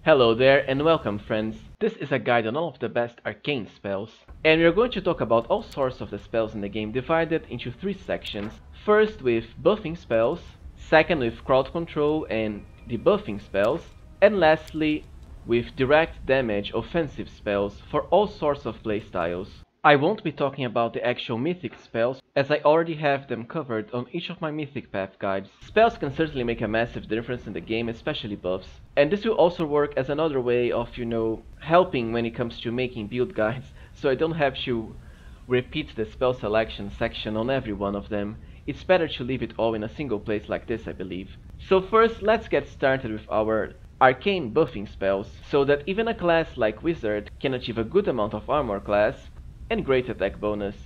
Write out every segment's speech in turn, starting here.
Hello there and welcome friends. This is a guide on all of the best arcane spells. And we are going to talk about all sorts of the spells in the game divided into 3 sections. First with buffing spells, second with crowd control and debuffing spells, and lastly with direct damage offensive spells for all sorts of playstyles. I won't be talking about the actual Mythic spells, as I already have them covered on each of my Mythic path guides. Spells can certainly make a massive difference in the game, especially buffs. And this will also work as another way of, helping when it comes to making build guides, so I don't have to repeat the spell selection section on every one of them. It's better to leave it all in a single place like this, I believe. So first, let's get started with our arcane buffing spells, so that even a class like Wizard can achieve a good amount of armor class and great attack bonus.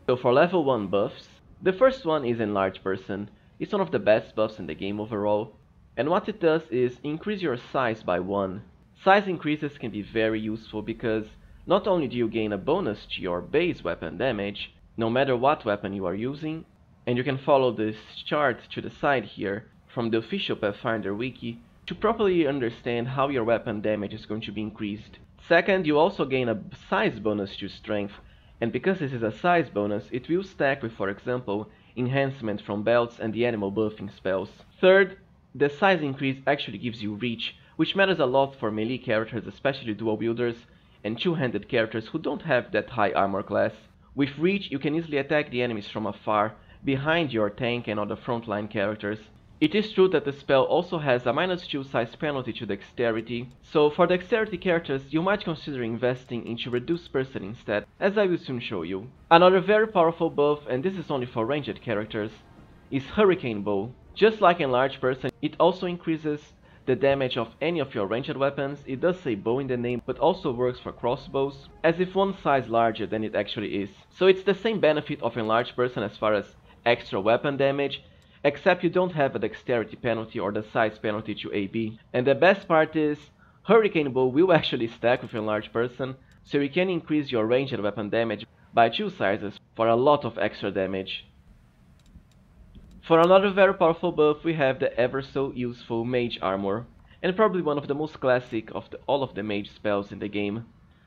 So for level 1 buffs, the first one is Enlarge Person. It's one of the best buffs in the game overall, and what it does is increase your size by 1. Size increases can be very useful because not only do you gain a bonus to your base weapon damage, no matter what weapon you are using, and you can follow this chart to the side here from the official Pathfinder wiki to properly understand how your weapon damage is going to be increased. Second, you also gain a size bonus to strength, and because this is a size bonus, it will stack with, for example, enhancement from belts and the animal buffing spells. Third, the size increase actually gives you reach, which matters a lot for melee characters, especially dual wielders and two-handed characters who don't have that high armor class. With reach, you can easily attack the enemies from afar, behind your tank and other frontline characters. It is true that the spell also has a -2 size penalty to dexterity, so for dexterity characters you might consider investing into Reduced Person instead, as I will soon show you. Another very powerful buff, and this is only for ranged characters, is Hurricane Bow. Just like Enlarged Person, it also increases the damage of any of your ranged weapons. It does say bow in the name, but also works for crossbows, as if one size larger than it actually is. So it's the same benefit of Enlarged Person as far as extra weapon damage, except you don't have a dexterity penalty or the size penalty to AB. And the best part is, Hurricane Bow will actually stack with Enlarged Person, so you can increase your ranged weapon damage by 2 sizes for a lot of extra damage. For another very powerful buff, we have the ever so useful Mage Armor, and probably one of the most classic of all of the mage spells in the game.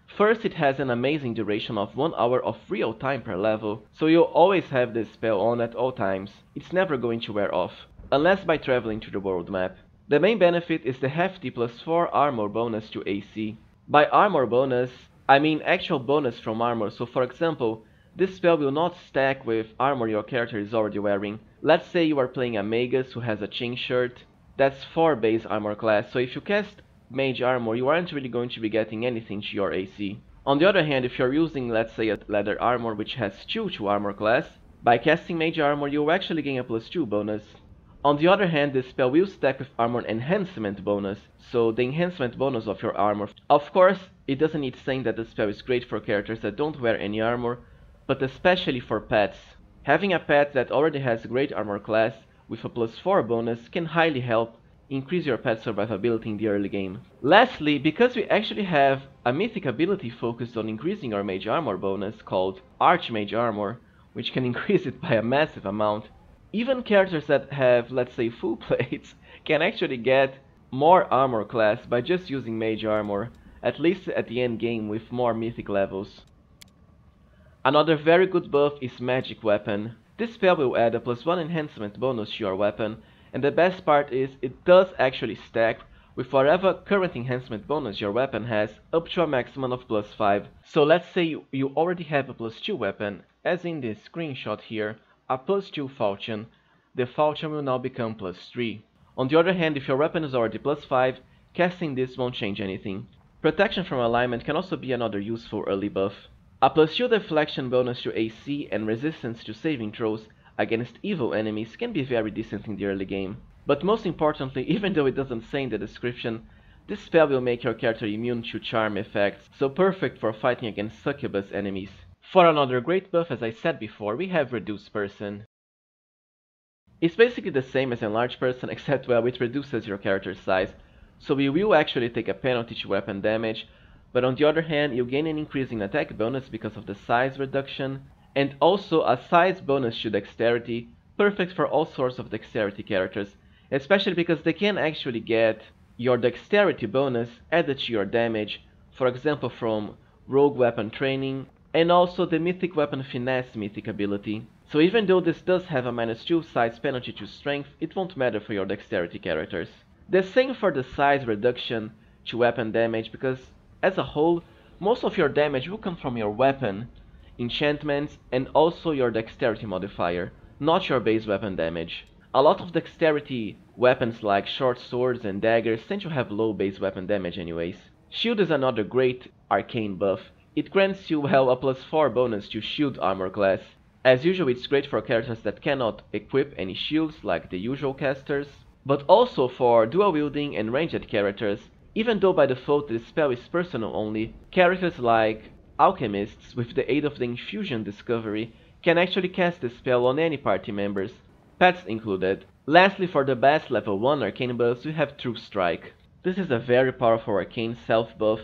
First, it has an amazing duration of 1 hour of real time per level, so you'll always have this spell on at all times. It's never going to wear off, unless by traveling to the world map. The main benefit is the hefty +4 armor bonus to AC. By armor bonus, I mean actual bonus from armor, so for example, this spell will not stack with armor your character is already wearing. Let's say you are playing a Magus who has a chain shirt, that's 4 base armor class, so if you cast Mage Armor, you aren't really going to be getting anything to your AC. On the other hand, if you're using, let's say, a Leather Armor which has 2 to armor class, by casting Mage Armor you will actually gain a +2 bonus. On the other hand, this spell will stack with Armor Enhancement bonus, so the enhancement bonus of your armor. Of course, it doesn't need saying that the spell is great for characters that don't wear any armor, but especially for pets. Having a pet that already has great armor class with a +4 bonus can highly help increase your pet's survivability in the early game. Lastly, because we actually have a mythic ability focused on increasing our Mage Armor bonus called Archmage Armor, which can increase it by a massive amount, even characters that have, let's say, full plates can actually get more armor class by just using Mage Armor, at least at the end game with more mythic levels. Another very good buff is Magic Weapon. This spell will add a +1 enhancement bonus to your weapon, and the best part is it does actually stack with whatever current enhancement bonus your weapon has up to a maximum of +5. So let's say you already have a +2 weapon, as in this screenshot here, a +2 falchion. The falchion will now become +3. On the other hand, if your weapon is already +5, casting this won't change anything. Protection from alignment can also be another useful early buff. A +2 deflection bonus to AC and resistance to saving throws against evil enemies can be very decent in the early game. But most importantly, even though it doesn't say in the description, this spell will make your character immune to charm effects, so perfect for fighting against succubus enemies. For another great buff, as I said before, we have Reduced Person. It's basically the same as Enlarged Person, except well, it reduces your character's size, so you will actually take a penalty to weapon damage, but on the other hand, you gain an increase in attack bonus because of the size reduction, and also a size bonus to dexterity, perfect for all sorts of dexterity characters, especially because they can actually get your dexterity bonus added to your damage, for example from rogue weapon training, and also the mythic weapon finesse mythic ability. So even though this does have a -2 size penalty to strength, it won't matter for your dexterity characters. The same for the size reduction to weapon damage, because as a whole, most of your damage will come from your weapon, enchantments, and also your dexterity modifier, not your base weapon damage. A lot of dexterity weapons like short swords and daggers tend to have low base weapon damage anyways. Shield is another great arcane buff. It grants you, well, a +4 bonus to shield armor class. As usual, it's great for characters that cannot equip any shields like the usual casters, but also for dual wielding and ranged characters. Even though by default this spell is personal only, characters like alchemists with the aid of the infusion discovery can actually cast this spell on any party members, pets included. Lastly, for the best level 1 arcane buffs, we have True Strike. This is a very powerful arcane self buff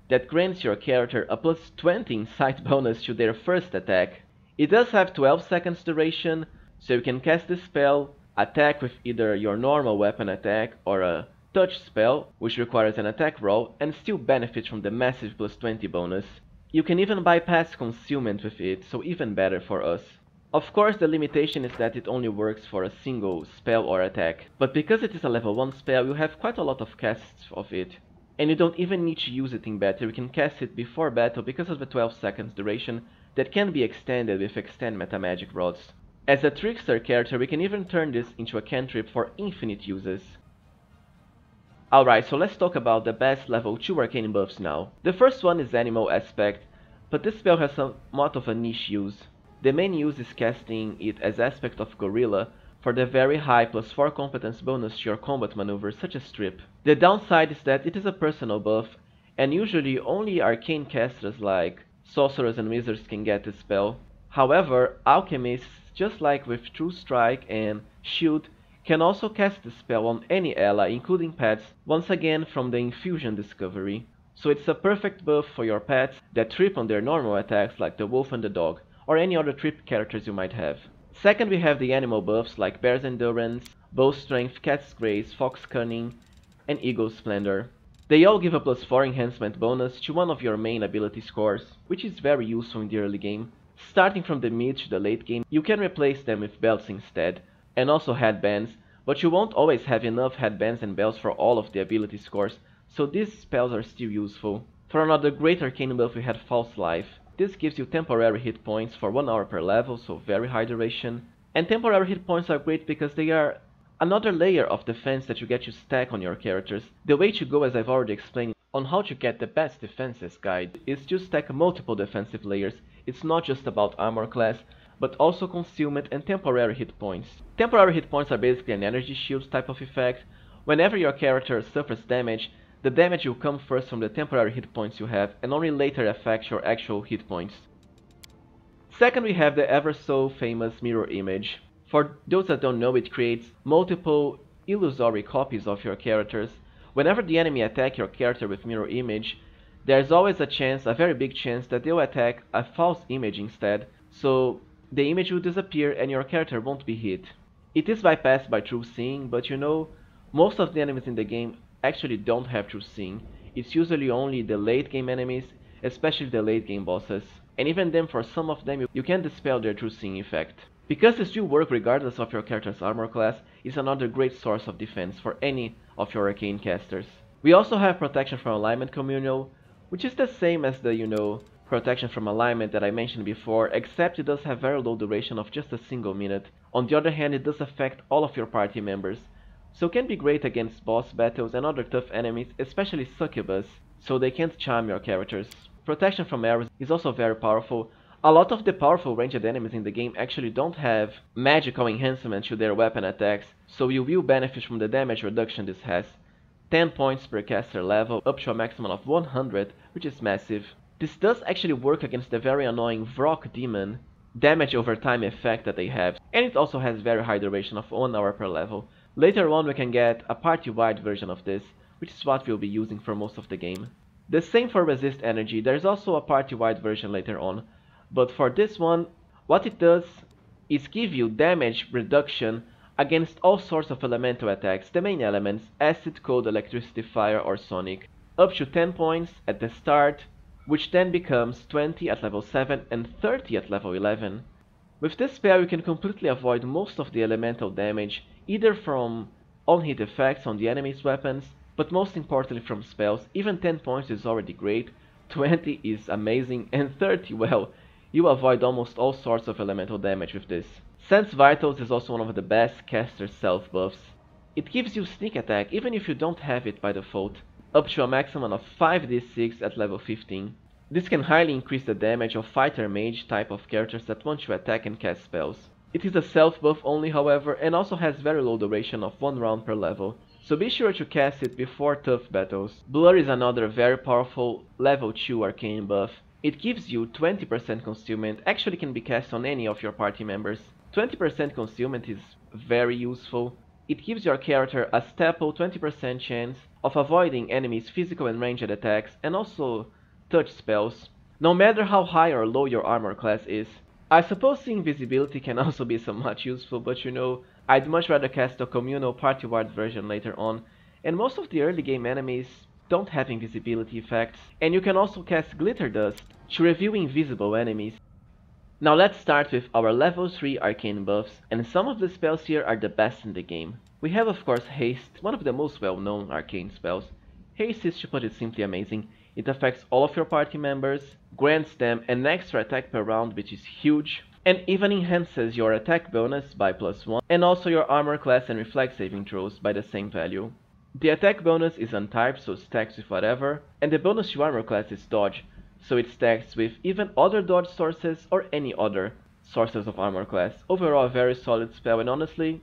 that grants your character a +20 insight bonus to their first attack. It does have 12 seconds duration, so you can cast this spell, attack with either your normal weapon attack or a touch spell, which requires an attack roll, and still benefit from the massive +20 bonus. You can even bypass concealment with it, so even better for us. Of course, the limitation is that it only works for a single spell or attack, but because it is a level 1 spell, you have quite a lot of casts of it. And you don't even need to use it in battle, you can cast it before battle because of the 12 seconds duration that can be extended with extend metamagic rods. As a trickster character, we can even turn this into a cantrip for infinite uses. Alright, so let's talk about the best level 2 arcane buffs now. The first one is Animal Aspect, but this spell has somewhat of a niche use. The main use is casting it as Aspect of Gorilla for the very high +4 competence bonus to your combat maneuvers such as Strip. The downside is that it is a personal buff, and usually only arcane casters like sorcerers and wizards can get this spell. However, alchemists, just like with True Strike and Shield, can also cast the spell on any ally, including pets, once again from the infusion discovery. So it's a perfect buff for your pets that trip on their normal attacks like the wolf and the dog, or any other trip characters you might have. Second, we have the animal buffs like Bear's Endurance, Bow Strength, Cat's Grace, Fox Cunning, and Eagle Splendor. They all give a +4 enhancement bonus to one of your main ability scores, which is very useful in the early game. Starting from the mid to the late game, you can replace them with belts instead, and also headbands, but you won't always have enough headbands and belts for all of the ability scores, so these spells are still useful. For another great arcane buff we had False Life. This gives you temporary hit points for 1 hour per level, so very high duration. And temporary hit points are great because they are another layer of defense that you get to stack on your characters. The way to go, as I've already explained on how to get the best defenses guide, is to stack multiple defensive layers. It's not just about armor class, but also concealment and temporary hit points. Temporary hit points are basically an energy shield type of effect. Whenever your character suffers damage, the damage will come first from the temporary hit points you have, and only later affects your actual hit points. Second, we have the ever so famous mirror image. For those that don't know, it creates multiple illusory copies of your characters. Whenever the enemy attack your character with mirror image, there's always a chance, a very big chance, that they'll attack a false image instead, so the image will disappear and your character won't be hit. It is bypassed by True Seeing, but you know, most of the enemies in the game actually don't have True Seeing. It's usually only the late game enemies, especially the late game bosses. And even then, for some of them, you can dispel their True Seeing effect. Because this will work regardless of your character's armor class, is another great source of defense for any of your arcane casters. We also have Protection from Alignment Communal, which is the same as the, Protection from Alignment that I mentioned before, except it does have very low duration of just a single minute. On the other hand, it does affect all of your party members, so can be great against boss battles and other tough enemies, especially succubus, so they can't charm your characters. Protection from arrows is also very powerful. A lot of the powerful ranged enemies in the game actually don't have magical enhancement to their weapon attacks, so you will benefit from the damage reduction this has. 10 points per caster level, up to a maximum of 100, which is massive. This does actually work against the very annoying Vrock Demon damage over time effect that they have, and it also has very high duration of 1 hour per level. Later on we can get a party-wide version of this, which is what we'll be using for most of the game. The same for Resist Energy, there's also a party-wide version later on, but for this one, what it does is give you damage reduction against all sorts of elemental attacks, the main elements, acid, cold, electricity, fire or sonic, up to 10 points at the start, which then becomes 20 at level 7 and 30 at level 11. With this spell you can completely avoid most of the elemental damage, either from on-hit effects on the enemy's weapons, but most importantly from spells. Even 10 points is already great, 20 is amazing, and 30, well, you avoid almost all sorts of elemental damage with this. Sense Vitals is also one of the best caster self buffs. It gives you sneak attack even if you don't have it by default, up to a maximum of 5d6 at level 15. This can highly increase the damage of fighter mage type of characters that want to attack and cast spells. It is a self buff only however, and also has very low duration of 1 round per level, so be sure to cast it before tough battles. Blur is another very powerful level 2 arcane buff. It gives you 20% concealment, actually can be cast on any of your party members. 20% concealment is very useful. It gives your character a staple 20% chance of avoiding enemies' physical and ranged attacks, and also touch spells, no matter how high or low your armor class is. I suppose the invisibility can also be somewhat useful, but you know, I'd much rather cast a communal party-wide version later on, and most of the early game enemies don't have invisibility effects, and you can also cast Glitter Dust to reveal invisible enemies. Now let's start with our level 3 arcane buffs, and some of the spells here are the best in the game. We have of course Haste, one of the most well-known arcane spells. Haste is, to put it simply, amazing. It affects all of your party members, grants them an extra attack per round, which is huge, and even enhances your attack bonus by +1, and also your armor class and reflex saving throws by the same value. The attack bonus is untyped, so stacks with whatever, and the bonus to armor class is dodge, so it stacks with even other dodge sources or any other sources of armor class. Overall a very solid spell, and honestly,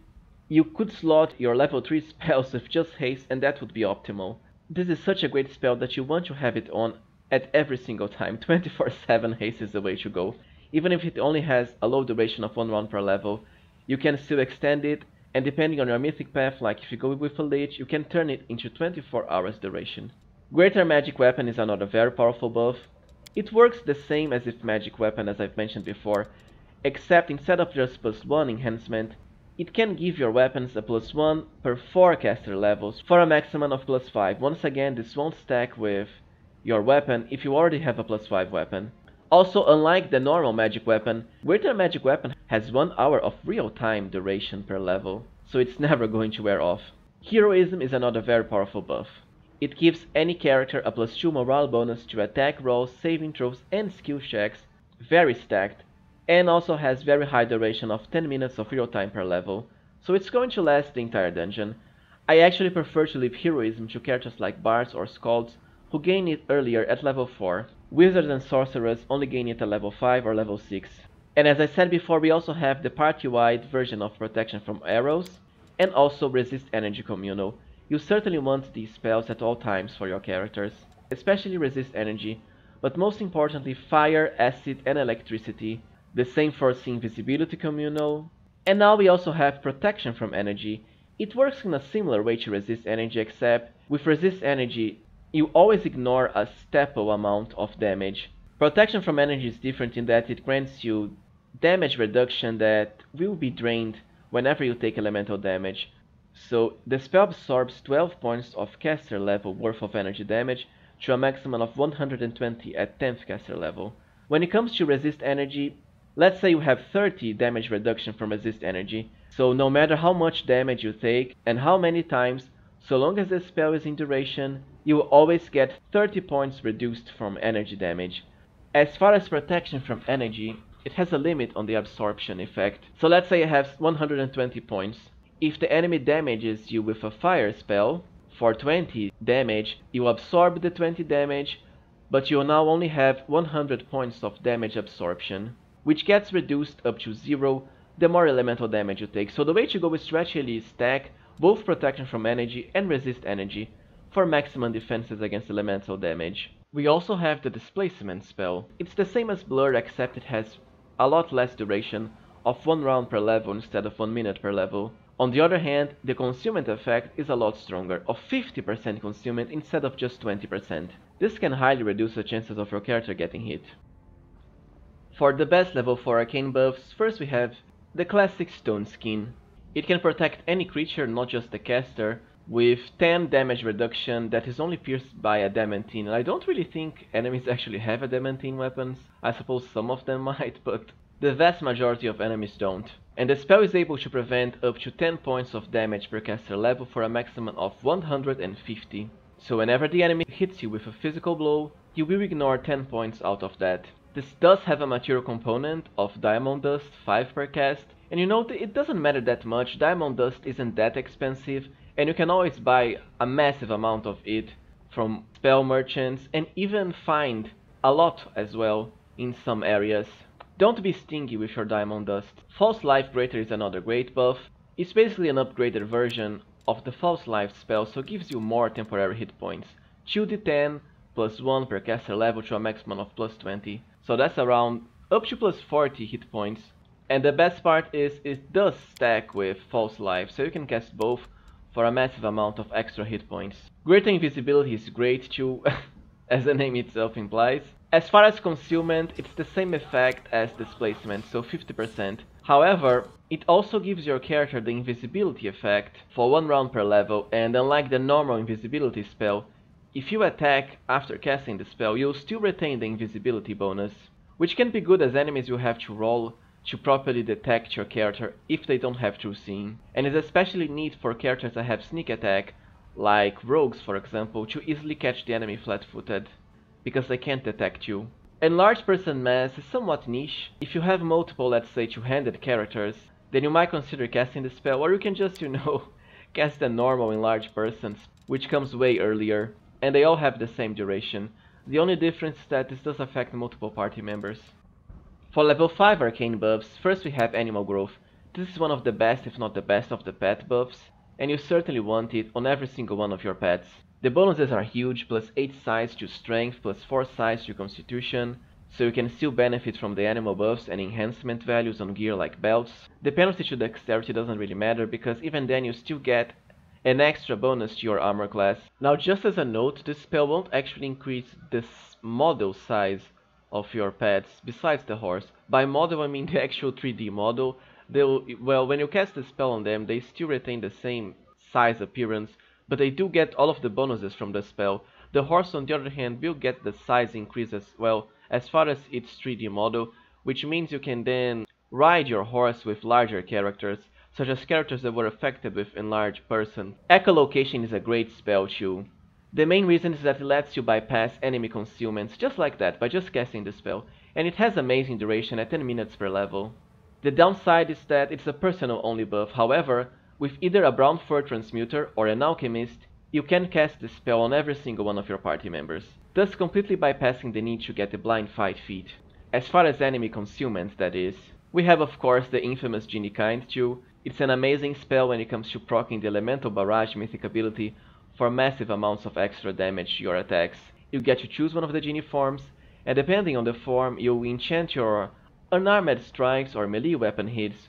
you could slot your level 3 spells with just haste and that would be optimal. This is such a great spell that you want to have it on at every single time. 24/7 haste is the way to go. Even if it only has a low duration of 1 round per level, you can still extend it, and depending on your mythic path, like if you go with a lich, you can turn it into 24 hours duration. Greater Magic Weapon is another very powerful buff. It works the same as if Magic Weapon, as I've mentioned before, except instead of just +1 enhancement, it can give your weapons a +1 per 4 caster levels for a maximum of +5. Once again, this won't stack with your weapon if you already have a +5 weapon. Also, unlike the normal Magic Weapon, Greater Magic Weapon has 1 hour of real-time duration per level, so it's never going to wear off. Heroism is another very powerful buff. It gives any character a +2 morale bonus to attack rolls, saving throws and skill checks, very stacked, and also has very high duration of 10 minutes of real time per level, so it's going to last the entire dungeon. I actually prefer to leave Heroism to characters like Bards or Skalds, who gain it earlier at level 4. Wizards and Sorcerers only gain it at level 5 or level 6. And as I said before, we also have the party-wide version of protection from arrows, and also Resist Energy Communal. You certainly want these spells at all times for your characters, especially Resist Energy, but most importantly Fire, Acid and Electricity. The same for Invisibility Communal. And now we also have Protection from Energy. It works in a similar way to Resist Energy, except with Resist Energy you always ignore a staple amount of damage. Protection from Energy is different in that it grants you damage reduction that will be drained whenever you take elemental damage. So the spell absorbs 12 points of caster level worth of energy damage to a maximum of 120 at 10th caster level. When it comes to Resist Energy, let's say you have 30 damage reduction from Resist Energy, so no matter how much damage you take and how many times, so long as the spell is in duration, you will always get 30 points reduced from energy damage. As far as Protection from Energy, it has a limit on the absorption effect. So let's say I have 120 points. If the enemy damages you with a fire spell, for 20 damage, you absorb the 20 damage, but you now only have 100 points of damage absorption, which gets reduced up to 0 the more elemental damage you take. So the way to go is to actually stack both Protection from Energy and Resist Energy for maximum defenses against elemental damage. We also have the Displacement spell. It's the same as Blur, except it has a lot less duration of 1 round per level instead of 1 minute per level. On the other hand, the concealment effect is a lot stronger, of 50% concealment instead of just 20%. This can highly reduce the chances of your character getting hit. For the best level 4 arcane buffs, first we have the classic Stone Skin. It can protect any creature, not just the caster, with 10 damage reduction that is only pierced by adamantine. And I don't really think enemies actually have adamantine weapons. I suppose some of them might, but the vast majority of enemies don't. And the spell is able to prevent up to 10 points of damage per caster level for a maximum of 150. So whenever the enemy hits you with a physical blow, you will ignore 10 points out of that. This does have a material component of Diamond Dust, 5 per cast, and you know it doesn't matter that much. Diamond Dust isn't that expensive, and you can always buy a massive amount of it from spell merchants, and even find a lot as well in some areas. Don't be stingy with your Diamond Dust. False Life Greater is another great buff. It's basically an upgraded version of the False Life spell, so it gives you more temporary hit points. 2d10 plus 1 per caster level to a maximum of plus 20. So that's around up to plus 40 hit points. And the best part is it does stack with False Life, so you can cast both for a massive amount of extra hit points. Greater Invisibility is great too, as the name itself implies. As far as concealment, it's the same effect as displacement, so 50%. However, it also gives your character the invisibility effect for 1 round per level, and unlike the normal invisibility spell, if you attack after casting the spell, you'll still retain the invisibility bonus, which can be good as enemies will have to roll to properly detect your character if they don't have true seeing, and is especially neat for characters that have sneak attack, like rogues for example, to easily catch the enemy flat-footed, because they can't detect you. Enlarged Person Mass is somewhat niche. If you have multiple, let's say, two-handed characters, then you might consider casting the spell, or you can just, you know, cast the normal Enlarged Persons, which comes way earlier, and they all have the same duration. The only difference is that this does affect multiple party members. For level 5 arcane buffs, first we have Animal Growth. This is one of the best, if not the best, of the pet buffs, and you certainly want it on every single one of your pets. The bonuses are huge, plus 8 size to strength, plus 4 size to constitution, so you can still benefit from the animal buffs and enhancement values on gear like belts. The penalty to dexterity doesn't really matter, because even then you still get an extra bonus to your armor class. Now just as a note, this spell won't actually increase the model size of your pets, besides the horse. By model I mean the actual 3D model. Well, when you cast the spell on them, they still retain the same size appearance, but they do get all of the bonuses from the spell. The horse on the other hand will get the size increase as well, as far as its 3D model, which means you can then ride your horse with larger characters, such as characters that were affected with Enlarged Person. Echolocation is a great spell too. The main reason is that it lets you bypass enemy concealments just like that, by just casting the spell, and it has amazing duration at 10 minutes per level. The downside is that it's a personal only buff. However, with either a Brown Fur Transmuter or an Alchemist, you can cast the spell on every single one of your party members, thus completely bypassing the need to get a blind 5 feet. As far as enemy concealment, that is. We have of course the infamous Genie Kind too. It's an amazing spell when it comes to proccing the Elemental Barrage mythic ability for massive amounts of extra damage to your attacks. You get to choose one of the Genie forms, and depending on the form, you'll enchant your unarmed strikes or melee weapon hits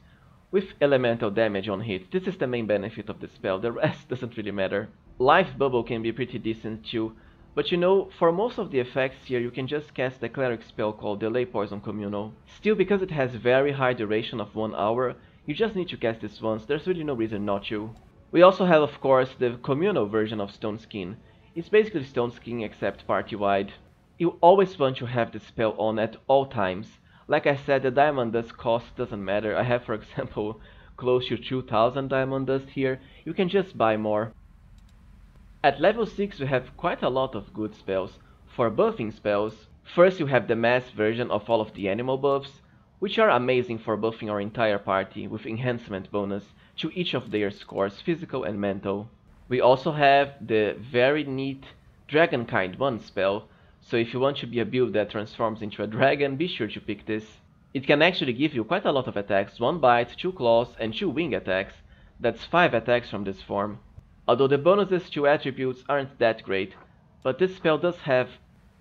with elemental damage on hit. This is the main benefit of the spell, the rest doesn't really matter. Life Bubble can be pretty decent too, but you know, for most of the effects here you can just cast the cleric spell called Delay Poison Communal. Still, because it has very high duration of 1 hour, you just need to cast this once, there's really no reason not to. We also have of course the communal version of Stone Skin. It's basically Stone Skin except party-wide. You always want to have the spell on at all times. Like I said, the Diamond Dust cost doesn't matter. I have for example close to 2000 Diamond Dust here, you can just buy more. At level 6 we have quite a lot of good spells. For buffing spells, first you have the mass version of all of the animal buffs, which are amazing for buffing our entire party with enhancement bonus to each of their scores, physical and mental. We also have the very neat Dragon Kind 1 spell, so if you want to be a build that transforms into a dragon, be sure to pick this. It can actually give you quite a lot of attacks, 1 bite, 2 claws and 2 wing attacks. That's 5 attacks from this form. Although the bonuses to attributes aren't that great, but this spell does have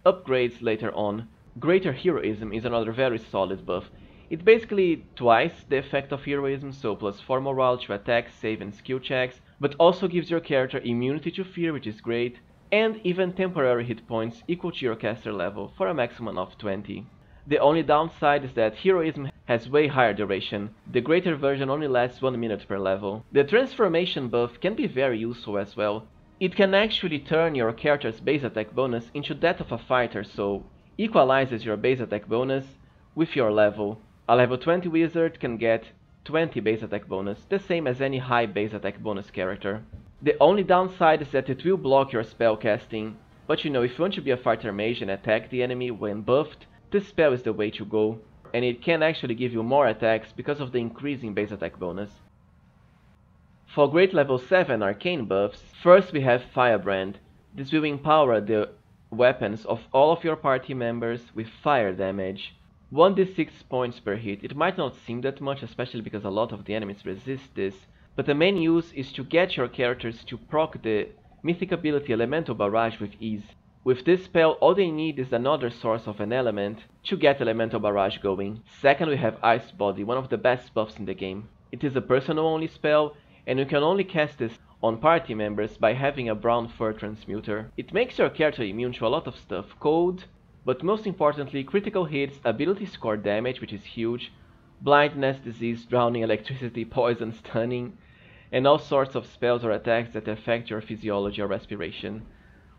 upgrades later on. Greater Heroism is another very solid buff. It's basically twice the effect of Heroism, so plus 4 morale to attack, save and skill checks, but also gives your character immunity to fear, which is great, and even temporary hit points equal to your caster level for a maximum of 20. The only downside is that Heroism has way higher duration. The greater version only lasts 1 minute per level. The transformation buff can be very useful as well. It can actually turn your character's base attack bonus into that of a fighter, so equalizes your base attack bonus with your level. A level 20 wizard can get 20 base attack bonus, the same as any high base attack bonus character. The only downside is that it will block your spell casting, but you know, if you want to be a fighter mage and attack the enemy when buffed, this spell is the way to go, and it can actually give you more attacks because of the increasing base attack bonus. For great level 7 arcane buffs, first we have Firebrand. This will empower the weapons of all of your party members with fire damage. 1d6 points per hit. It might not seem that much, especially because a lot of the enemies resist this, but the main use is to get your characters to proc the mythic ability Elemental Barrage with ease. With this spell, all they need is another source of an element to get Elemental Barrage going. Second, we have Ice Body, one of the best buffs in the game. It is a personal only spell, and you can only cast this on party members by having a brown fur transmuter. It makes your character immune to a lot of stuff, cold, but most importantly critical hits, ability score damage, which is huge, blindness, disease, drowning, electricity, poison, stunning, and all sorts of spells or attacks that affect your physiology or respiration.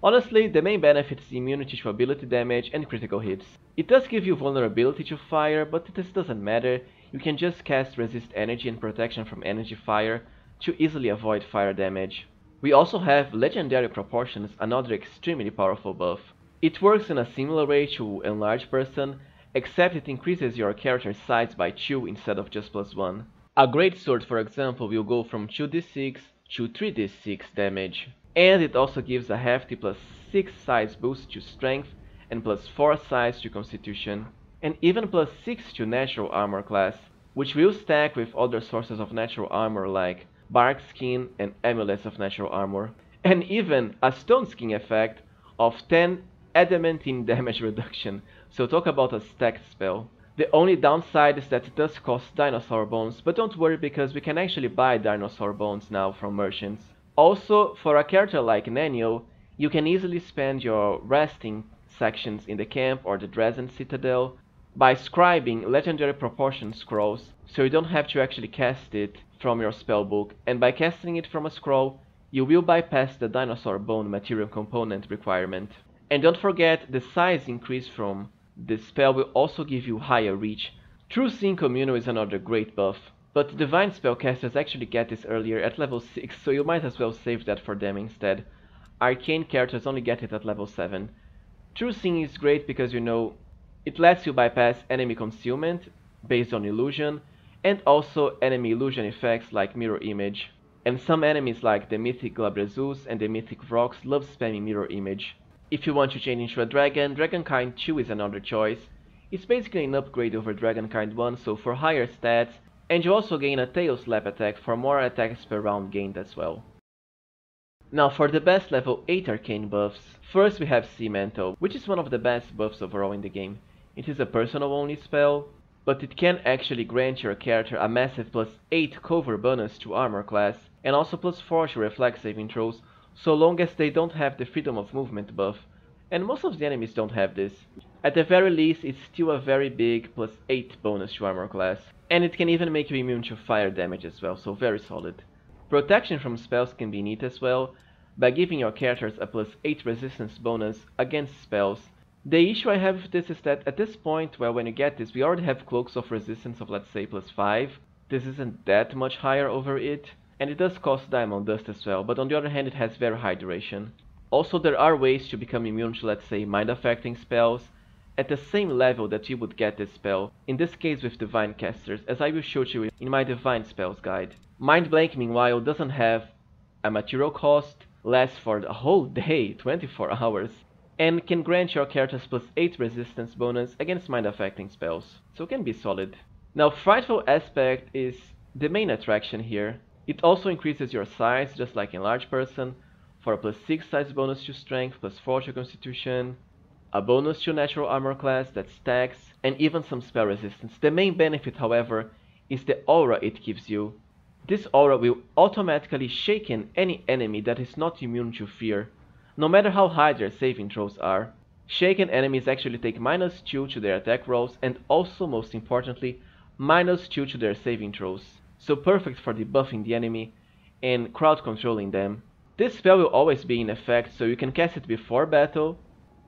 Honestly, the main benefit is immunity to ability damage and critical hits. It does give you vulnerability to fire, but this doesn't matter. You can just cast resist energy and protection from energy fire to easily avoid fire damage. We also have Legendary Proportions, another extremely powerful buff. It works in a similar way to Enlarge Person, except it increases your character's size by 2 instead of just +1. A great sword, for example, will go from 2d6 to 3d6 damage. And it also gives a hefty +6 size boost to strength and +4 size to constitution, and even +6 to natural armor class, which will stack with other sources of natural armor like bark skin and amulets of natural armor, and even a stone skin effect of 10 adamantine damage reduction, so talk about a stacked spell. The only downside is that it does cost dinosaur bones, but don't worry because we can actually buy dinosaur bones now from merchants. Also, for a character like NENIO, you can easily spend your resting sections in the camp or the Dresden Citadel by scribing Legendary Proportion scrolls, so you don't have to actually cast it from your spellbook, and by casting it from a scroll, you will bypass the dinosaur bone material component requirement. And don't forget, the size increase from this spell will also give you higher reach. True Seeing Communal is another great buff, but Divine Spellcasters actually get this earlier at level 6, so you might as well save that for them instead. Arcane characters only get it at level 7. True Seeing is great because, you know, it lets you bypass enemy concealment based on illusion, and also enemy illusion effects like Mirror Image. And some enemies like the Mythic Glabrezus and the Mythic Vrox love spamming Mirror Image. If you want to change into a dragon, Dragonkind 2 is another choice. It's basically an upgrade over Dragonkind 1, so for higher stats, and you also gain a Tail Slap attack for more attacks per round gained as well. Now for the best level 8 arcane buffs, first we have Sea Mantle, which is one of the best buffs overall in the game. It is a personal only spell, but it can actually grant your character a massive +8 cover bonus to armor class, and also +4 to reflex saving throws, so long as they don't have the freedom of movement buff, and most of the enemies don't have this. At the very least, it's still a very big +8 bonus to armor class, and it can even make you immune to fire damage as well, so very solid. Protection from spells can be neat as well, by giving your characters a +8 resistance bonus against spells. The issue I have with this is that at this point, well, when you get this, we already have Cloaks of Resistance of, let's say, +5. This isn't that much higher over it, and it does cost Diamond Dust as well, but on the other hand it has very high duration. Also, there are ways to become immune to, let's say, mind affecting spells at the same level that you would get this spell, in this case with Divine Casters, as I will show you in my Divine Spells guide. Mind Blank, meanwhile, doesn't have a material cost, lasts for a whole day, 24 hours, and can grant your characters +8 resistance bonus against mind affecting spells, so it can be solid. Now Frightful Aspect is the main attraction here. It also increases your size, just like Enlarge Person, for a +6 size bonus to strength, +4 to constitution, a bonus to natural armor class that stacks, and even some spell resistance. The main benefit, however, is the aura it gives you. This aura will automatically shaken any enemy that is not immune to fear, no matter how high their saving throws are. Shaken enemies actually take -2 to their attack rolls, and also, most importantly, -2 to their saving throws, so perfect for debuffing the enemy and crowd controlling them. This spell will always be in effect, so you can cast it before battle,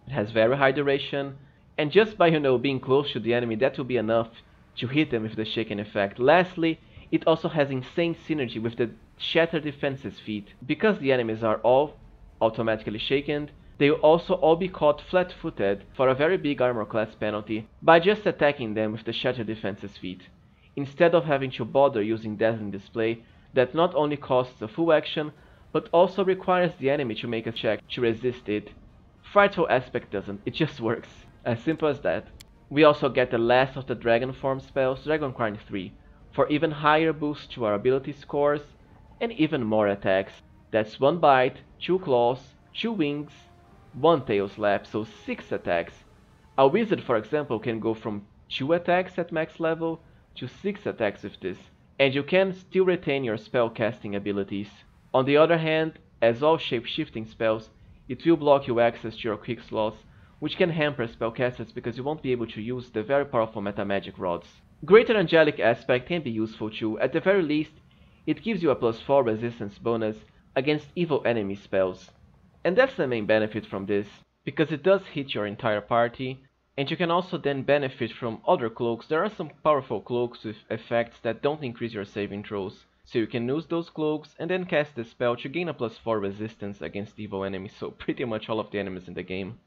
it has very high duration, and just by being close to the enemy, that will be enough to hit them with the shaken effect. Lastly, it also has insane synergy with the Shatter Defenses feat. Because the enemies are all automatically shaken, they will also all be caught flat-footed for a very big armor class penalty by just attacking them with the Shatter Defenses feat, instead of having to bother using Dazzling Display that not only costs a full action, but also requires the enemy to make a check to resist it. Frightful Aspect doesn't, it just works. As simple as that. We also get the last of the Dragon form spells, Dragon Crown 3, for even higher boost to our ability scores and even more attacks. That's 1 bite, 2 claws, 2 wings, 1 tail slap, so 6 attacks. A wizard, for example, can go from 2 attacks at max level to 6 attacks with this, and you can still retain your spell casting abilities. On the other hand, as all shape-shifting spells, it will block you access to your quick slots, which can hamper spellcasters because you won't be able to use the very powerful metamagic rods. Greater Angelic Aspect can be useful too. At the very least, it gives you a +4 resistance bonus against evil enemy spells. And that's the main benefit from this, because it does hit your entire party, and you can also then benefit from other cloaks. There are some powerful cloaks with effects that don't increase your saving throws, so you can use those cloaks and then cast the spell to gain a +4 resistance against evil enemies, so pretty much all of the enemies in the game.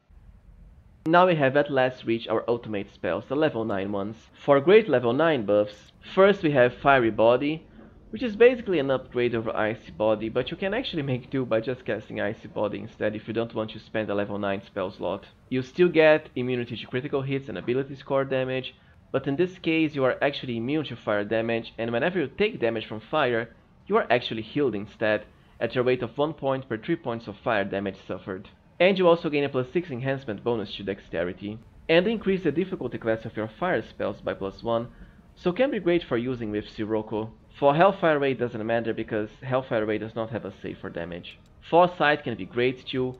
Now we have at last reached our ultimate spells, the level 9 ones. For great level 9 buffs, first we have Fiery Body, which is basically an upgrade over Icy Body, but you can actually make do by just casting Icy Body instead if you don't want to spend a level 9 spell slot. You still get immunity to critical hits and ability score damage, but in this case you are actually immune to fire damage, and whenever you take damage from fire, you are actually healed instead, at a rate of 1 point per 3 points of fire damage suffered. And you also gain a +6 enhancement bonus to dexterity, and increase the difficulty class of your fire spells by +1, so can be great for using with Sirocco. For Hellfire Ray doesn't matter because Hellfire Ray does not have a save for damage. Foresight can be great too.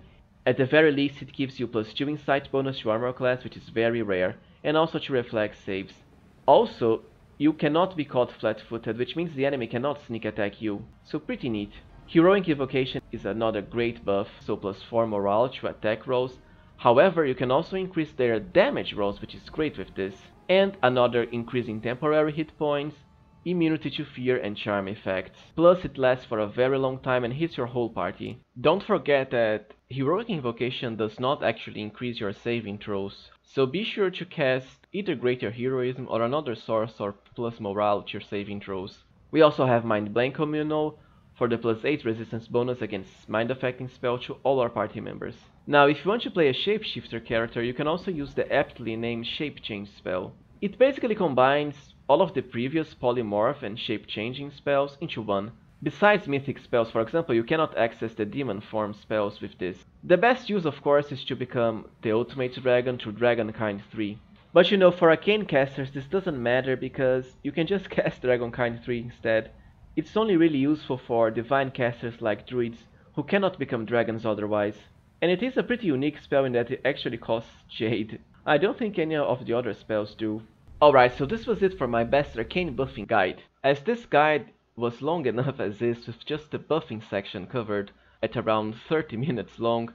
At the very least it gives you +2 insight bonus to armor class, which is very rare, and also to reflex saves. Also, you cannot be caught flat-footed, which means the enemy cannot sneak attack you, so pretty neat. Heroic Evocation is another great buff, so +4 morale to attack rolls. However, you can also increase their damage rolls, which is great with this. And another increase in temporary hit points, immunity to fear and charm effects. Plus it lasts for a very long time and hits your whole party. Don't forget that Heroic Invocation does not actually increase your saving throws, so be sure to cast either Greater Heroism or another source or plus morale to your saving throws. We also have Mind Blank Communal, for the +8 resistance bonus against mind affecting spell to all our party members. Now if you want to play a shapeshifter character, you can also use the aptly named Shape Change spell. It basically combines all of the previous polymorph and shape changing spells into one. Besides mythic spells, for example, you cannot access the demon form spells with this. The best use of course is to become the ultimate dragon through Dragon Kind 3. But for arcane casters this doesn't matter because you can just cast Dragon Kind 3 instead. It's only really useful for divine casters like druids, who cannot become dragons otherwise. And it is a pretty unique spell in that it actually costs Jade. I don't think any of the other spells do. Alright, so this was it for my best arcane buffing guide. As this guide was long enough as is, with just the buffing section covered at around 30 minutes long,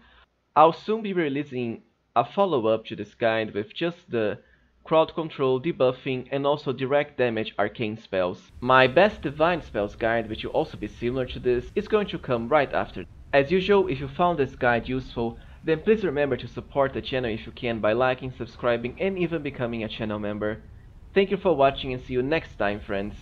I'll soon be releasing a follow-up to this guide with just the crowd control, debuffing, and also direct damage arcane spells. My best divine spells guide, which will also be similar to this, is going to come right after. As usual, if you found this guide useful, then please remember to support the channel if you can by liking, subscribing, and even becoming a channel member. Thank you for watching and see you next time, friends.